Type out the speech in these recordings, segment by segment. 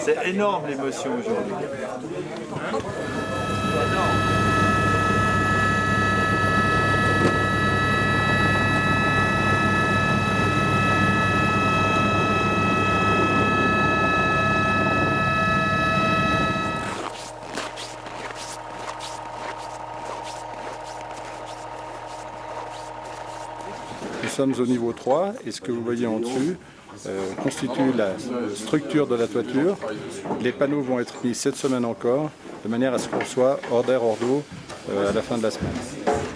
C'est énorme l'émotion aujourd'hui. Nous sommes au niveau 3 et ce que vous voyez en dessus constitue la structure de la toiture. Les panneaux vont être mis cette semaine encore, de manière à ce qu'on soit hors d'air, hors d'eau à la fin de la semaine.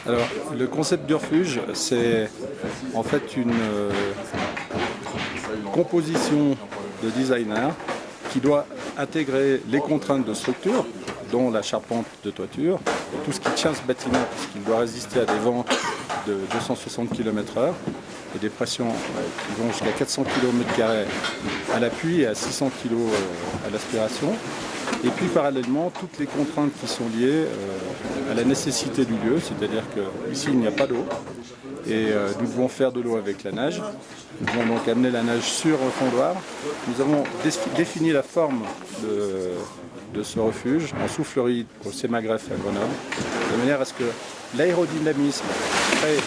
Alors, le concept du refuge, c'est en fait une composition de designer qui doit intégrer les contraintes de structure, dont la charpente de toiture, et tout ce qui tient ce bâtiment, puisqu'il doit résister à des vents de 260 km/h et des pressions qui vont jusqu'à 400 km² à l'appui et à 600 kg à l'aspiration. Et puis parallèlement, toutes les contraintes qui sont liées à la nécessité du lieu, c'est-à-dire qu'ici il n'y a pas d'eau et nous devons faire de l'eau avec la nage. Nous devons donc amener la nage sur un fondoir. Nous avons défini la forme de ce refuge en soufflerie au Sémagreffe à Grenoble, de manière à ce que l'aérodynamisme crée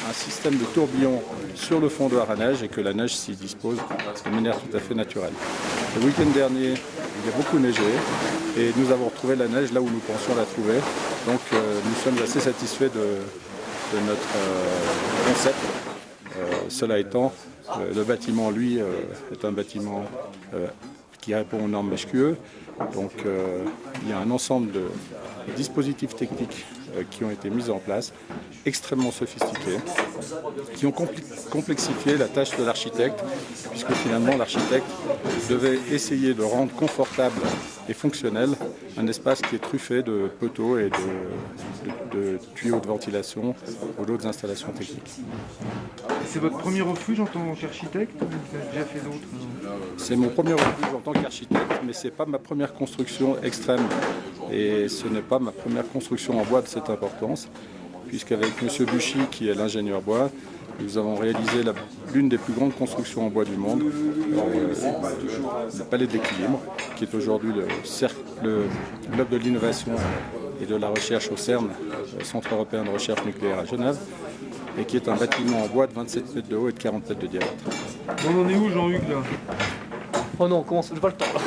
un système de tourbillon sur le fondoir à neige et que la neige s'y dispose de manière tout à fait naturelle. Le week-end dernier, il y a beaucoup neigé et nous avons retrouvé la neige là où nous pensions la trouver. Donc nous sommes assez satisfaits de notre concept. Cela étant, le bâtiment, lui, est un bâtiment qui répond aux normes HQE. Donc il y a un ensemble de dispositifs techniques qui ont été mis en place, extrêmement sophistiqués, qui ont complexifié la tâche de l'architecte, puisque finalement l'architecte devait essayer de rendre confortable et fonctionnel un espace qui est truffé de poteaux et de tuyaux de ventilation ou d'autres installations techniques. C'est votre premier refuge en tant qu'architecte ou vous avez déjà fait d'autres? C'est mon premier refuge en tant qu'architecte, mais ce n'est pas ma première construction extrême. Et ce n'est pas ma première construction en bois de cette importance, puisqu'avec M. Buchy, qui est l'ingénieur bois, nous avons réalisé l'une des plus grandes constructions en bois du monde, le Palais de l'Équilibre, qui est aujourd'hui le globe de l'innovation et de la recherche au CERN, le Centre européen de recherche nucléaire à Genève, et qui est un bâtiment en bois de 27 mètres de haut et de 40 mètres de diamètre. On en est où, Jean-Hugues, là? Oh non, commence, j'ai pas le temps là.